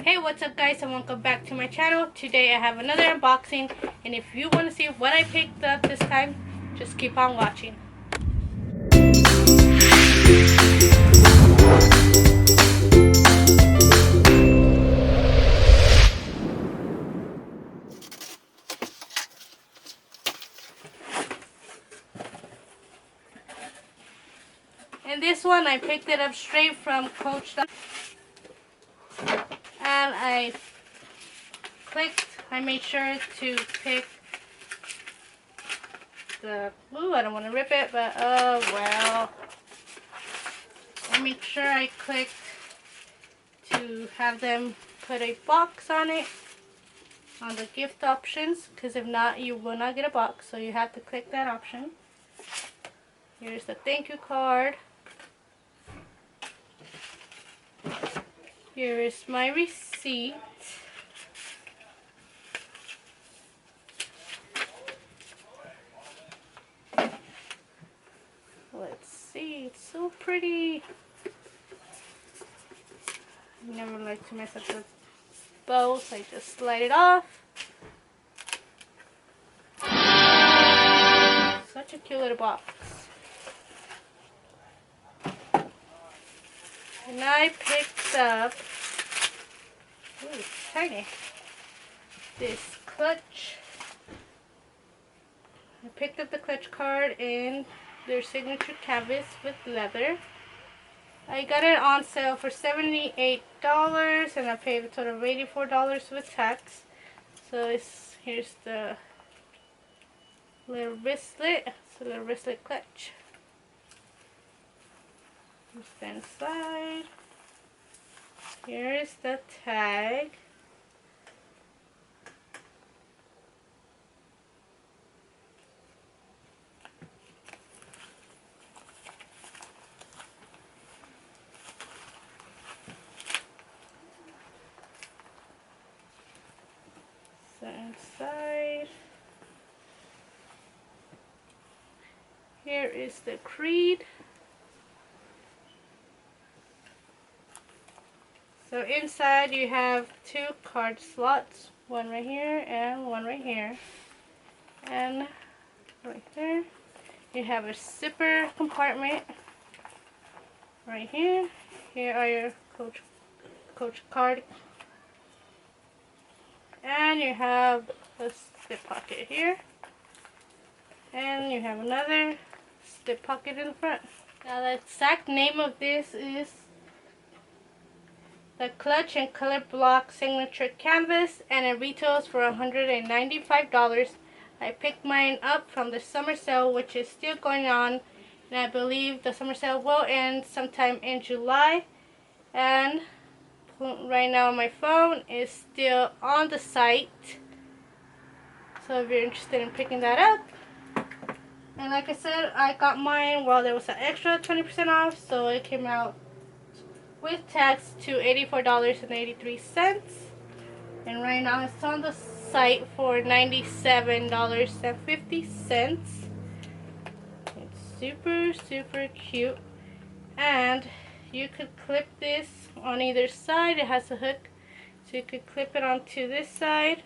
Hey, what's up guys, and welcome back to my channel. Today I have another unboxing, and if you want to see what I picked up this time, just keep on watching. And this one I picked it up straight from Coach, and I made sure to pick the, I don't want to rip it, but oh well. I make sure I clicked to have them put a box on it, on the gift options, because if not you will not get a box, so you have to click that option. Here's the thank you card. Here is my receipt. Let's see, it's so pretty. I never like to mess up the bow, so I just slide it off. Such a cute little box. And I picked up, ooh, tiny, this clutch. I picked up the clutch card in their signature canvas with leather. I got it on sale for $78 and I paid a total of $84 with tax. So here's the little wristlet. It's a little wristlet clutch. Just inside. Here is the tag. So inside. Here is the creed. So inside you have two card slots, one right here and one right here. And right there you have a zipper compartment right here. Here are your coach card. And you have a slip pocket here. And you have another slip pocket in the front. Now the exact name of this is the Clutch and Colorblock Signature Canvas, and it retails for $195. I picked mine up from the summer sale, which is still going on, and I believe the summer sale will end sometime in July. And right now my phone is still on the site, so if you're interested in picking that up. And like I said, I got mine while there was an extra 20% off, so it came out with tax to $84.83, and right now it's on the site for $97.50. It's super cute, and you could clip this on either side. It has a hook, so you could clip it onto this side,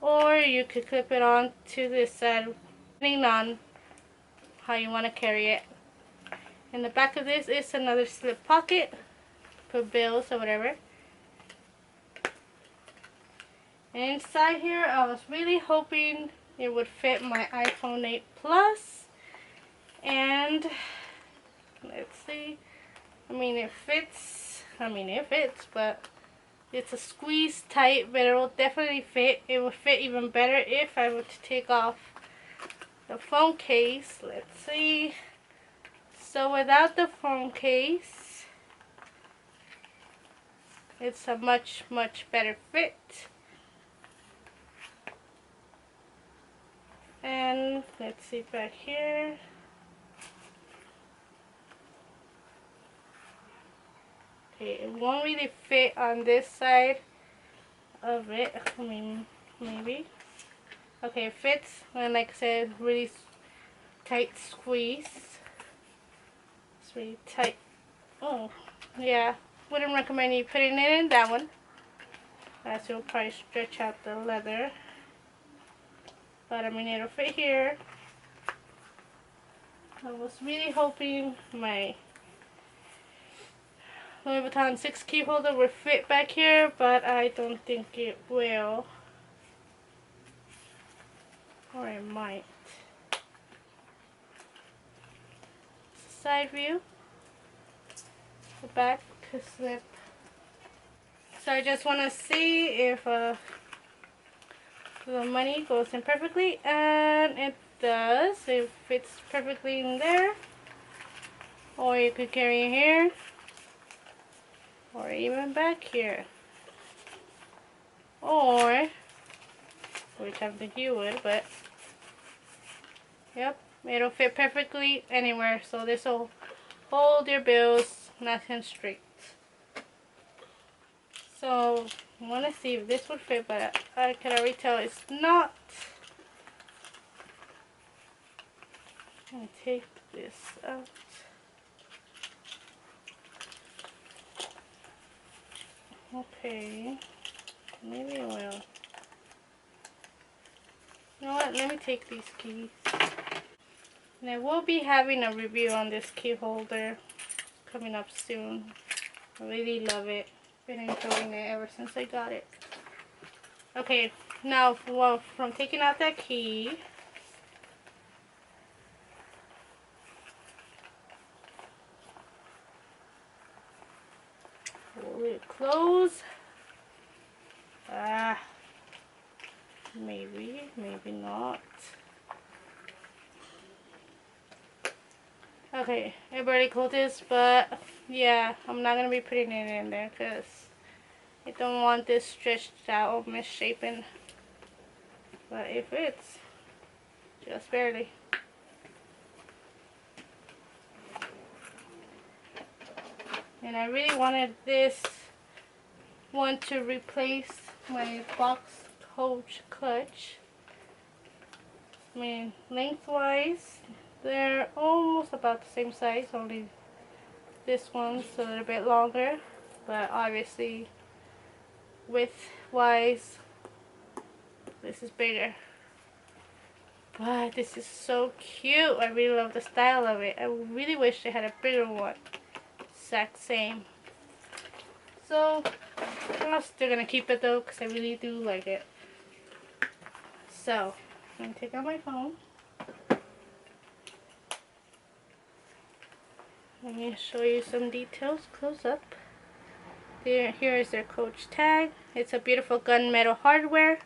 or you could clip it onto this side, depending on how you want to carry it. In the back of this is another slip pocket, put bills or whatever. And inside here, I was really hoping it would fit my iPhone 8 Plus, and let's see. I mean, it fits, but it's a squeeze tight, but it will definitely fit. It would fit even better if I were to take off the phone case. Let's see. So without the phone case, it's a much better fit. And let's see back here. Okay, it won't really fit on this side of it. I mean, maybe. Okay, it fits, and like I said, really tight squeeze. It's really tight. Oh, yeah. Wouldn't recommend you putting it in that one. as you'll probably stretch out the leather. But I mean, it'll fit here. I was really hoping my Louis Vuitton 6 key holder would fit back here, but I don't think it will. Or it might. Side view. The back slip. So I just want to see if the money goes in perfectly, and it does. It fits perfectly in there. Or you could carry it here, or even back here, or, which I think you would, but yep, it'll fit perfectly anywhere. So this will hold your bills nice and straight. So I want to see if this would fit, but I can already tell it's not. I'm gonna take this out. Okay, maybe it will. You know what, let me take these keys. And I will be having a review on this key holder coming up soon. I really love it. Been enjoying it ever since I got it. Okay, now from taking out that key, pull it close. Maybe, maybe not. Okay, I barely closed this, but yeah, I'm not gonna be putting it in there because I don't want this stretched out or misshapen. But it fits, just barely. And I really wanted this one to replace my box coach clutch. I mean, lengthwise, they're almost about the same size, only this one's a little bit longer. But obviously, width-wise, this is bigger. But this is so cute. I really love the style of it. I really wish they had a bigger one. Exact same. So I'm still gonna keep it though because I really do like it. So I'm gonna take out my phone. Let me show you some details close up. Here is their Coach tag. It's a beautiful gunmetal hardware.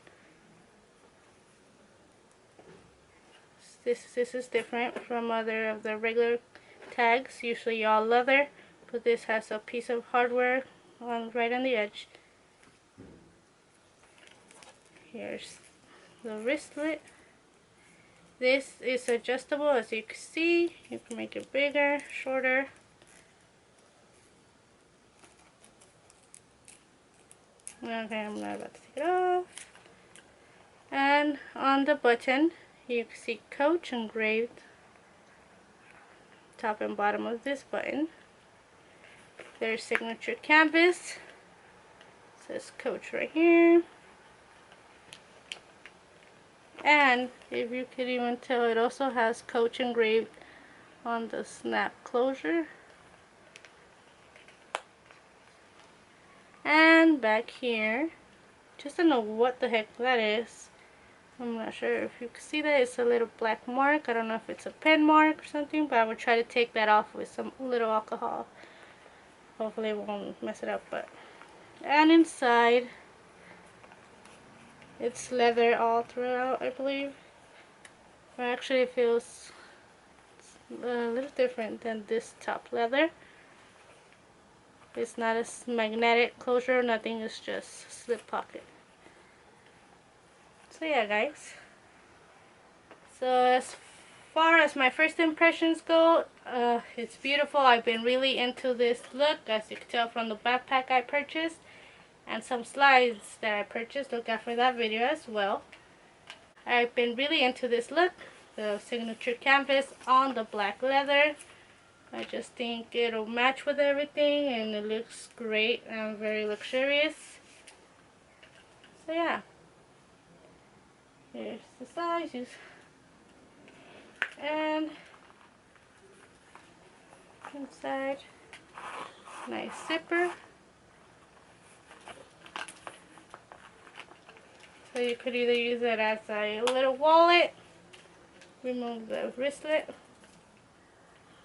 This is different from other of the regular tags. Usually all leather, but this has a piece of hardware right on the edge. Here's the wristlet. This is adjustable, as you can see. You can make it bigger, shorter. Okay, I'm not about to take it off. And on the button, you can see Coach engraved top and bottom of this button. There's Signature Canvas. It says Coach right here. And if you could even tell, it also has Coach engraved on the snap closure. And back here, just don't know what the heck that is. I'm not sure if you can see that. It's a little black mark. I don't know if it's a pen mark or something, but I will try to take that off with some little alcohol. Hopefully it won't mess it up. But and inside, it's leather all throughout, I believe. Or actually, it feels a little different than this top leather. It's not a magnetic closure, nothing, it's just a slip pocket. So yeah guys, so as far as my first impressions go, it's beautiful. I've been really into this look, as you can tell from the backpack I purchased and some slides that I purchased. Look out for that video as well. I've been really into this look, the signature canvas on the black leather. I just think it'll match with everything and it looks great and very luxurious. So yeah, here's the size, and inside, nice zipper. So you could either use it as a little wallet, remove the wristlet,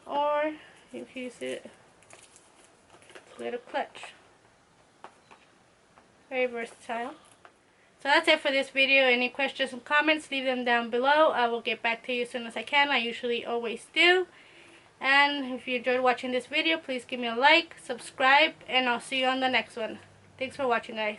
or you can use it as a little clutch. Very versatile. So that's it for this video. Any questions or comments, leave them down below. I will get back to you as soon as I can. I usually always do. And if you enjoyed watching this video, please give me a like, subscribe, and I'll see you on the next one. Thanks for watching, guys.